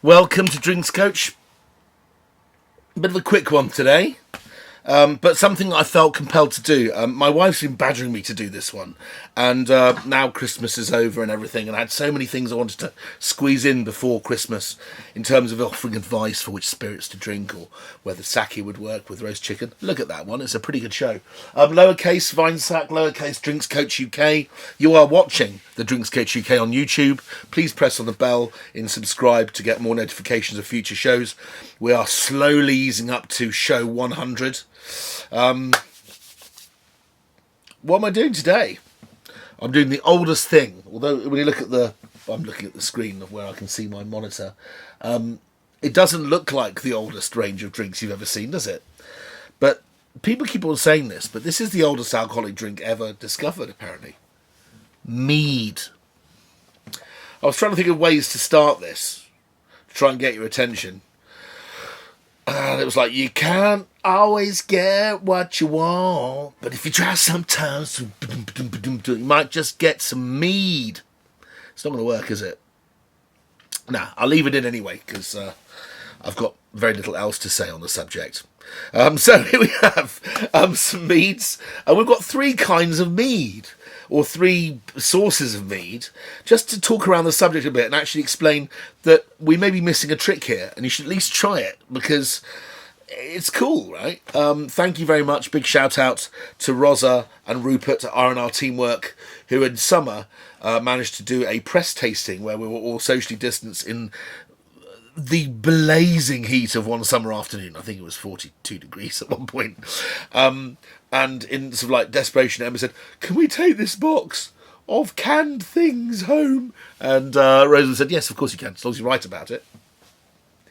Welcome to Drinks Coach. A bit of a quick one today, but something I felt compelled to do. My wife's been badgering me to do this one, and now Christmas is over and everything, and I had so many things I wanted to squeeze in before Christmas in terms of offering advice for which spirits to drink or whether sake would work with roast chicken. Look at that one, it's a pretty good show. Lowercase Vinesack, lowercase Drinks Coach UK. You are watching the Drinks Coach UK on YouTube. Please press on the bell and subscribe to get more notifications of future shows. We are slowly easing up to show 100. What am I doing today? I'm doing the oldest thing. Although when you look at I'm looking at the screen of where I can see my monitor. It doesn't look like the oldest range of drinks you've ever seen, does it? But people keep on saying this, but this is the oldest alcoholic drink ever discovered, apparently. Mead. I was trying to think of ways to start this, to try and get your attention. And it was like, you can't always get what you want, but if you try sometimes, you might just get some mead. It's not going to work, is it? Nah, I'll leave it in anyway, because I've got very little else to say on the subject. So here we have some meads, and we've got three kinds of mead, or three sources of mead, just to talk around the subject a bit and actually explain that we may be missing a trick here, and you should at least try it, because it's cool, right? Thank you very much. Big shout out to Rosa and Rupert at R&R Teamwork, who in summer managed to do a press tasting where we were all socially distanced in the blazing heat of one summer afternoon. I think it was 42 degrees at one point. And in sort of like desperation, Emma said, "Can we take this box of canned things home?" And Rosa said, "Yes, of course you can, as long as you write about it."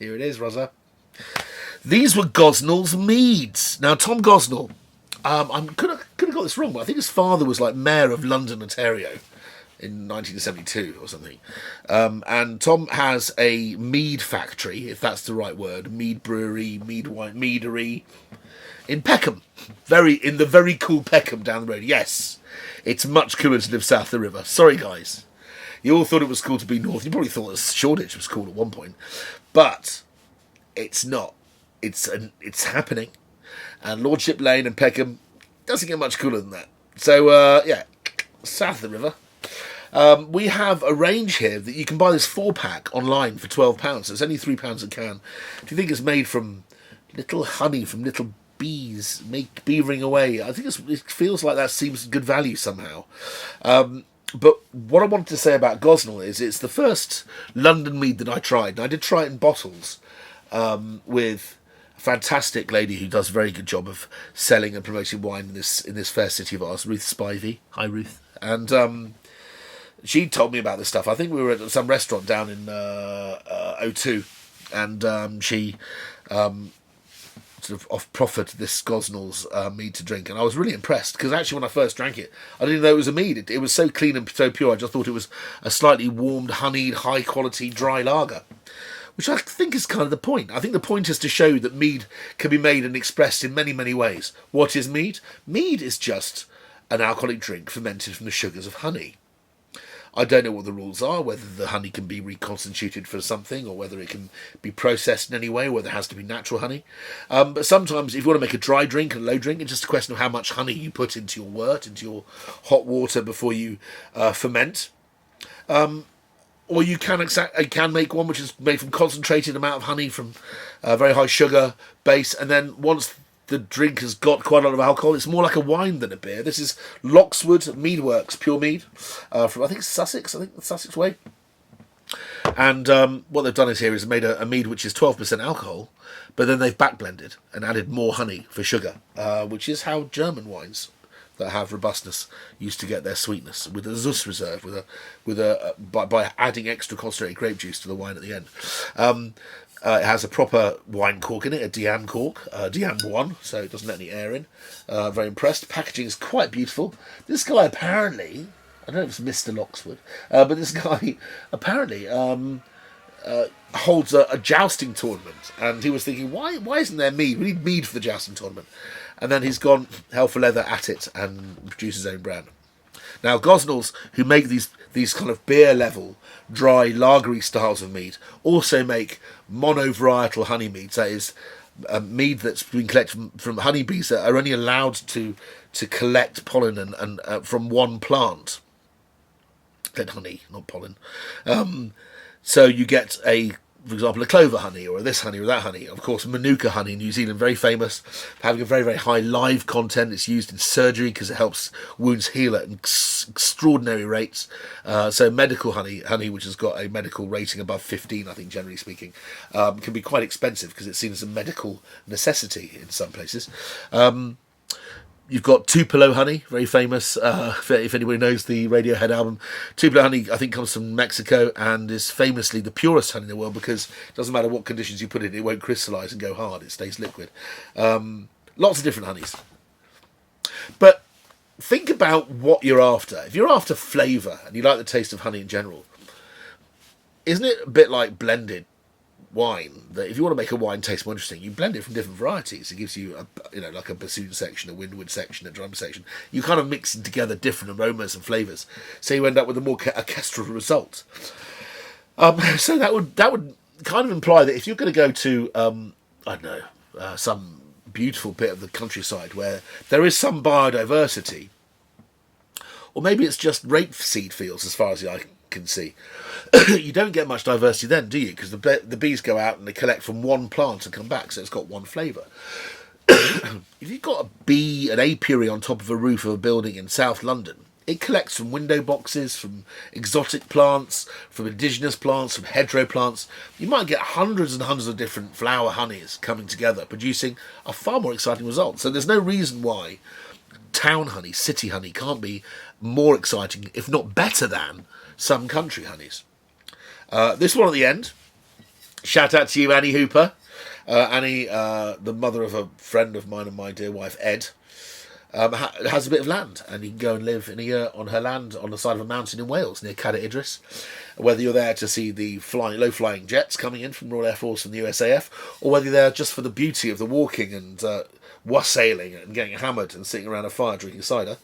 Here it is, Rosa. These were Gosnell's meads. Now, Tom Gosnell, I could have got this wrong, but I think his father was like mayor of London, Ontario, in 1972 or something. And Tom has a mead factory, if that's the right word, mead brewery, mead wine, meadery, in Peckham. In the very cool Peckham down the road. Yes, it's much cooler to live south of the river. Sorry, guys. You all thought it was cool to be north. You probably thought that Shoreditch was cool at one point. But it's not. It's happening. And Lordship Lane and Peckham doesn't get much cooler than that. So, yeah, south of the river. We have a range here that you can buy this 4-pack online for £12. So it's only £3 a can. Do you think it's made from little honey from little bees beavering away? I think it feels like that seems good value somehow. But what I wanted to say about Gosnell is it's the first London mead that I tried. And I did try it in bottles with a fantastic lady who does a very good job of selling and promoting wine in this fair city of ours, Ruth Spivey. Hi, Ruth. And she told me about this stuff. I think we were at some restaurant down in O2, and she sort of proffered this Gosnell's mead to drink, and I was really impressed, because actually when I first drank it, I didn't know it was a mead. It was so clean and so pure, I just thought it was a slightly warmed, honeyed, high-quality dry lager, which I think is kind of the point. I think the point is to show that mead can be made and expressed in many, many ways. What is mead? Mead is just an alcoholic drink fermented from the sugars of honey. I don't know what the rules are, whether the honey can be reconstituted for something or whether it can be processed in any way, whether it has to be natural honey. But sometimes if you want to make a dry drink and a low drink, it's just a question of how much honey you put into your wort, into your hot water before you ferment. Or you can make one which is made from concentrated amount of honey from a very high sugar base, and then once the drink has got quite a lot of alcohol, it's more like a wine than a beer. This is Loxwood Mead Works Pure Mead from, I think, Sussex. I think the Sussex way. And what they've done is made a mead which is 12% alcohol, but then they've back-blended and added more honey for sugar, which is how German wines that have robustness used to get their sweetness, with a Zus reserve, by adding extra concentrated grape juice to the wine at the end. It has a proper wine cork in it, a Diane cork, Diane 1, so it doesn't let any air in. Very impressed. Packaging is quite beautiful. This guy apparently, I don't know if it's Mr. Loxwood, but this guy apparently holds a jousting tournament, and he was thinking, why isn't there mead? We need mead for the jousting tournament. And then he's gone hell for leather at it and produced his own brand. Now, Gosnells, who make these kind of beer level, dry, lagery styles of mead, also make monovarietal honey meads. That is, mead that's been collected from honeybees that are only allowed to collect pollen and from one plant. Then honey, not pollen. So you get for example, a clover honey, or this honey, or that honey. Of course, Manuka honey in New Zealand, very famous for having a very, very high live content. It's used in surgery because it helps wounds heal at extraordinary rates. So medical honey which has got a medical rating above 15, I think, generally speaking, can be quite expensive because it's seen as a medical necessity in some places. You've got Tuple Honey, very famous, if anybody knows the Radiohead album. Tuple Honey, I think, comes from Mexico and is famously the purest honey in the world because it doesn't matter what conditions you put it in, it won't crystallise and go hard, it stays liquid. Lots of different honeys. But think about what you're after. If you're after flavour and you like the taste of honey in general, isn't it a bit like blended wine, that if you want to make a wine taste more interesting, you blend it from different varieties? It gives you like a bassoon section, a windward section, a drum section. You kind of mix together different aromas and flavours, so you end up with a more orchestral result. So that would kind of imply that if you're going to go to I don't know, some beautiful bit of the countryside where there is some biodiversity, or maybe it's just rapeseed fields as far as the eye can see, you don't get much diversity then, do you? Because the bees go out and they collect from one plant and come back, so it's got one flavour. If you've got an apiary on top of a roof of a building in South London, it collects from window boxes, from exotic plants, from indigenous plants, from hedgerow plants. You might get hundreds and hundreds of different flower honeys coming together, producing a far more exciting result. So there's no reason why town honey, city honey, can't be more exciting, if not better than, some country honeys. This one at the end, shout out to you, Annie Hooper. Annie, the mother of a friend of mine and my dear wife, Ed, has a bit of land, and you can go and live in a year on her land on the side of a mountain in Wales near Cadair Idris. Whether you're there to see the low-flying jets coming in from Royal Air Force and the USAF, or whether you're there just for the beauty of the walking and wassailing and getting hammered and sitting around a fire drinking cider,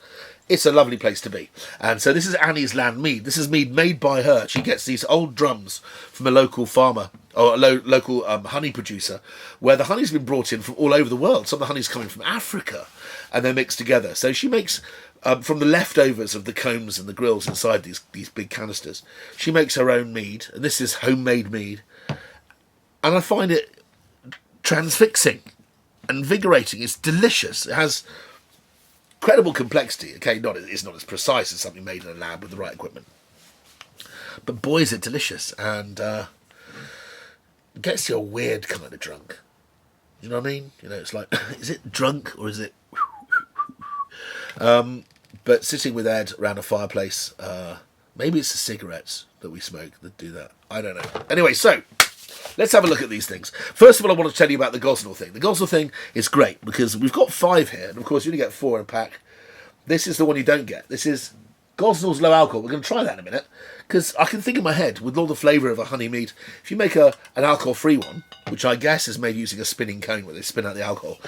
it's a lovely place to be. And so this is Annie's Land Mead. This is mead made by her. She gets these old drums from a local farmer, or a local honey producer, where the honey's been brought in from all over the world. Some of the honey's coming from Africa, and they're mixed together. So she makes, from the leftovers of the combs and the grills inside these big canisters, she makes her own mead, and this is homemade mead. And I find it transfixing, invigorating. It's delicious. It has incredible complexity. Okay, it's not as precise as something made in a lab with the right equipment, but boy, is it delicious, and gets you a weird kind of drunk. You know what I mean? It's like, is it drunk or is it? But sitting with Ed around a fireplace, maybe it's the cigarettes that we smoke that do that. I don't know. Anyway, so let's have a look at these things. First of all, I want to tell you about the Gosnell thing. The Gosnell thing is great because we've got 5 here, and of course you only get 4 in a pack. This is the one you don't get. This is Gosnell's low alcohol. We're going to try that in a minute because I can think in my head, with all the flavour of a honey mead, if you make an alcohol-free one, which I guess is made using a spinning cone where they spin out the alcohol,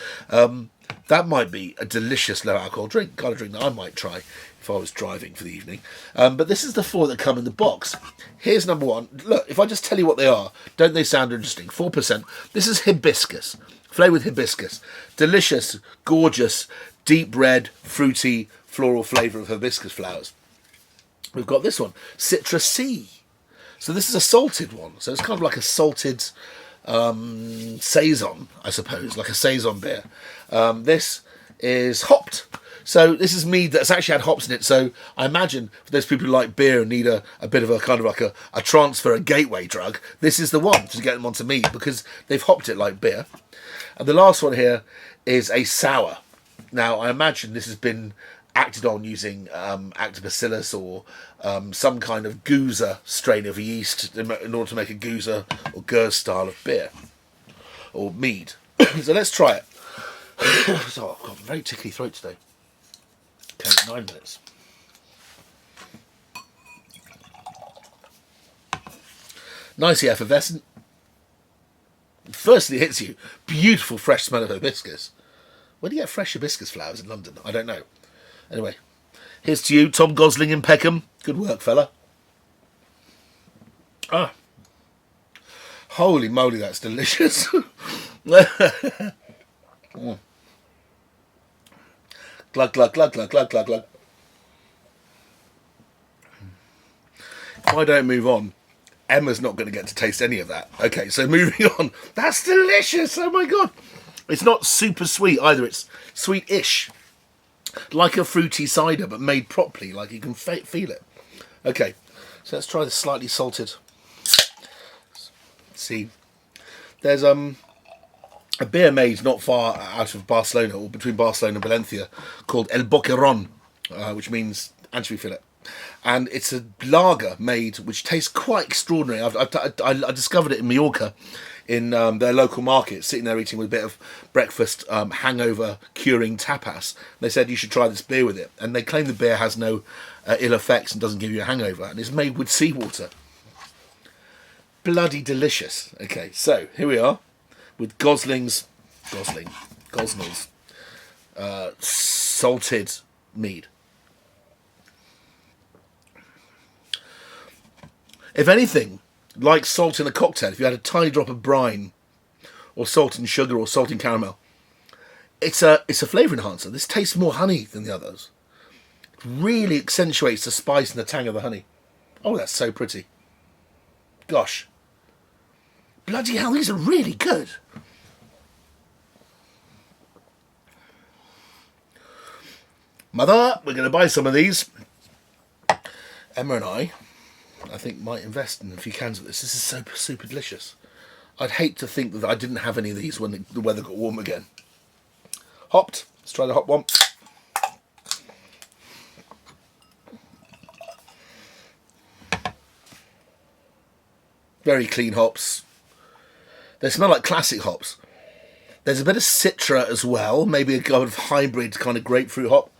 that might be a delicious low alcohol drink, kind of drink that I might try if I was driving for the evening. But this is the 4 that come in the box. Here's number 1. Look, if I just tell you what they are, don't they sound interesting? 4%. This is hibiscus, flavoured with hibiscus. Delicious, gorgeous, deep red, fruity, floral flavour of hibiscus flowers. We've got this one, Citrus C. So this is a salted one. So it's kind of like a salted saison, I suppose, like a saison beer. This is hopped. So this is mead that's actually had hops in it. So I imagine for those people who like beer and need a bit of a kind of like a transfer, a gateway drug, this is the one to get them onto mead because they've hopped it like beer. And the last one here is a sour. Now I imagine this has been acted on using Lactobacillus or some kind of Guza strain of yeast in order to make a Guza or Gers style of beer or mead. So let's try it. So I've got a very tickly throat today. Okay, 9 minutes. Nicely effervescent. Firstly, it hits you. Beautiful fresh smell of hibiscus. Where do you get fresh hibiscus flowers in London? I don't know. Anyway, Here's to you, Tom Gosling in Peckham. Good work, fella. Ah. Holy moly, that's delicious. Mm. Glug, glug, glug, glug, glug, glug, glug. If I don't move on, Emma's not going to get to taste any of that. Okay, so moving on. That's delicious. Oh, my God. It's not super sweet either. It's sweet-ish. Like a fruity cider, but made properly. Like you can feel it. Okay, so let's try the slightly salted. Let's see. There's a beer made not far out of Barcelona, or between Barcelona and Valencia, called El Boccerron, which means anchovy fillet. And it's a lager made which tastes quite extraordinary. I discovered it in Mallorca, in their local market, sitting there eating with a bit of breakfast hangover curing tapas. They said you should try this beer with it, and they claim the beer has no ill effects and doesn't give you a hangover, and it's made with seawater. Bloody delicious. Okay, so here we are with Gosnell's salted mead. If anything, like salt in a cocktail, if you had a tiny drop of brine, or salt and sugar, or salt and caramel, it's a flavour enhancer. This tastes more honey than the others. It really accentuates the spice and the tang of the honey. Oh, that's so pretty. Gosh. Bloody hell, these are really good. Mother, we're going to buy some of these. Emma and I think, might invest in a few cans of this. This is so super delicious. I'd hate to think that I didn't have any of these when the weather got warm again. Hopped. Let's try the hop one. Very clean hops. They smell like classic hops. There's a bit of citra as well, maybe a kind of hybrid kind of grapefruit hop,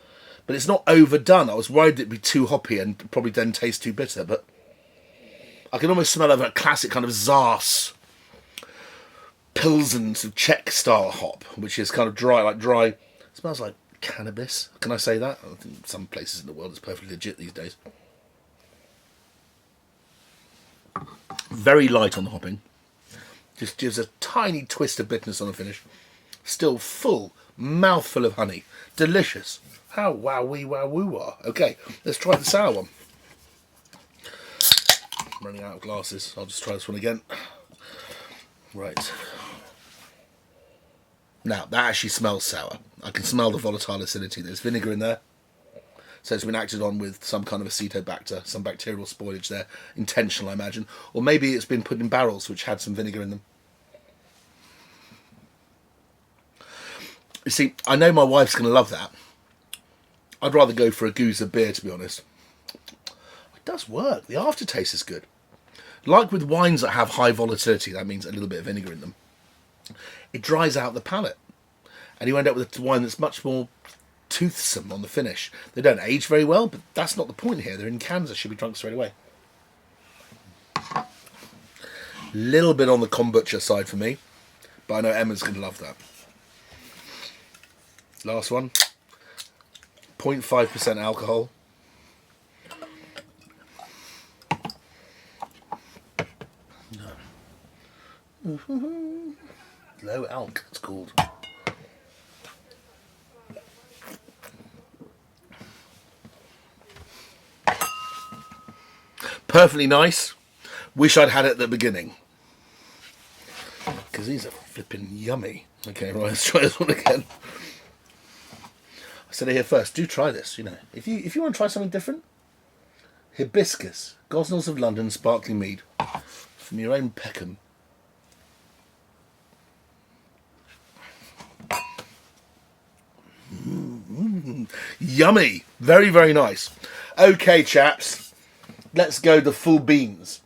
but it's not overdone. I was worried it'd be too hoppy and probably then taste too bitter, but I can almost smell a classic kind of Zars Pilsen Czech style hop, which is kind of dry, it smells like cannabis. Can I say that? I think some places in the world it's perfectly legit these days. Very light on the hopping. Just gives a tiny twist of bitterness on the finish. Still full, mouthful of honey. Delicious. How wow-wee wow-woo-wah. Okay, let's try the sour one. I'm running out of glasses. I'll just try this one again. Right. Now, that actually smells sour. I can smell the volatile acidity. There's vinegar in there. So it's been acted on with some kind of acetobacter, some bacterial spoilage there. Intentional, I imagine. Or maybe it's been put in barrels which had some vinegar in them. You see, I know my wife's going to love that. I'd rather go for a goose of beer, to be honest. It does work. The aftertaste is good. Like with wines that have high volatility, that means a little bit of vinegar in them. It dries out the palate. And you end up with a wine that's much more toothsome on the finish. They don't age very well, but that's not the point here. They're in cans that should be drunk straight away. Little bit on the kombucha side for me, but I know Emma's going to love that. Last one. 0.5% alcohol. Low alc, it's called. Perfectly nice. Wish I'd had it at the beginning. Because these are flipping yummy. Okay, right, let's try this one again. I said it here first. Do try this, you know. If you want to try something different, Hibiscus, Gosnell's of London Sparkling Mead. From your own Peckham. Yummy. Very, very nice. Okay, chaps. Let's go the full beans.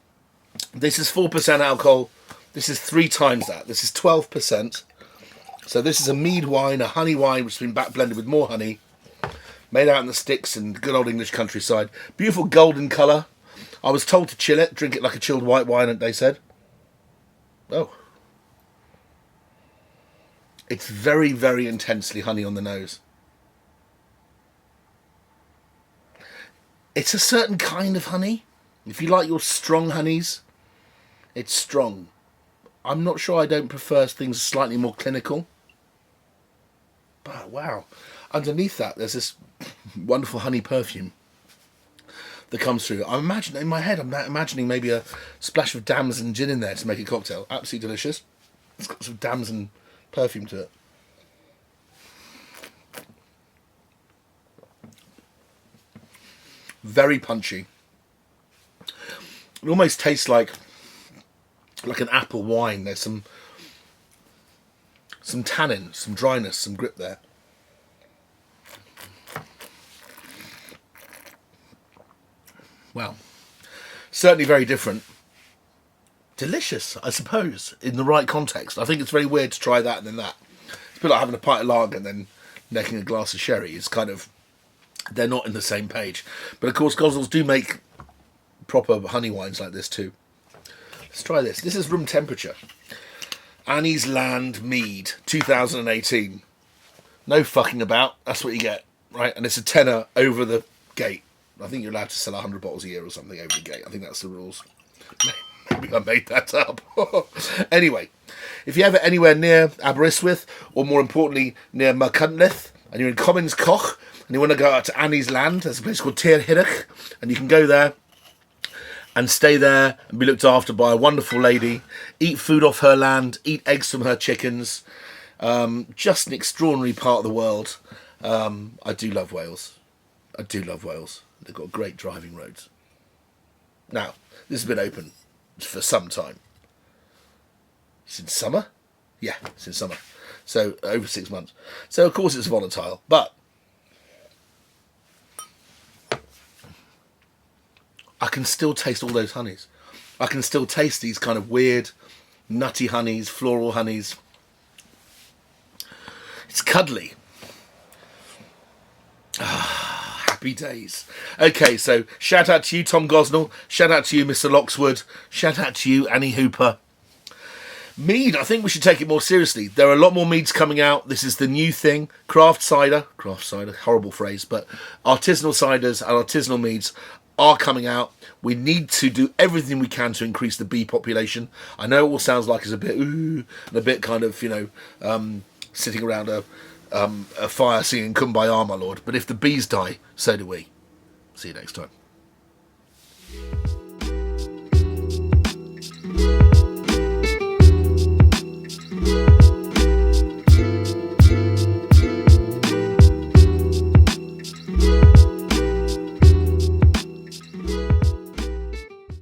This is 4% alcohol. This is 3 times that. This is 12%. So this is a mead wine, a honey wine, which has been back blended with more honey. Made out in the sticks in good old English countryside. Beautiful golden colour. I was told to chill it, drink it like a chilled white wine, they said. Oh. It's very, very intensely honey on the nose. It's a certain kind of honey. If you like your strong honeys, it's strong. I'm not sure I don't prefer things slightly more clinical. But wow, underneath that there's this wonderful honey perfume that comes through. I'm imagining, in my head, I'm imagining maybe a splash of damson gin in there to make a cocktail. Absolutely delicious. It's got some damson perfume to it. Very punchy. It almost tastes like an apple wine. There's some tannin, some dryness, some grip there. Well, certainly very different. Delicious, I suppose, in the right context. I think it's very weird to try that and then that. It's a bit like having a pint of lager and then necking a glass of sherry. It's kind of, they're not in the same page. But of course, Gosnells do make proper honey wines like this too. Let's try this. This is room temperature. Annie's Land Mead, 2018. No fucking about. That's what you get, right? And it's a tenner over the gate. I think you're allowed to sell 100 bottles a year or something over the gate. I think that's the rules. Maybe I made that up. Anyway, if you're ever anywhere near Aberystwyth, or more importantly, near Mercantlyth, and you're in Commons Koch, and you want to go out to Annie's Land, there's a place called Tir Hirach, and you can go there and stay there and be looked after by a wonderful lady, eat food off her land, eat eggs from her chickens. Just an extraordinary part of the world. I do love Wales. I do love Wales. They've got great driving roads. Now, this has been open for some time. Since summer? Yeah, since summer. So, over 6 months. So, of course, it's volatile. But I can still taste all those honeys. I can still taste these kind of weird, nutty honeys, floral honeys. It's cuddly. Happy days. Okay, so shout out to you, Tom Gosnell. Shout out to you, Mr. Loxwood. Shout out to you, Annie Hooper. Mead, I think we should take it more seriously. There are a lot more meads coming out. This is the new thing. Craft cider, horrible phrase, but artisanal ciders and artisanal meads are coming out. We need to do everything we can to increase the bee population. I know it all sounds like it's a bit ooh, and a bit kind of, sitting around a fire singing Kumbaya, my lord. But if the bees die, so do we. See you next time.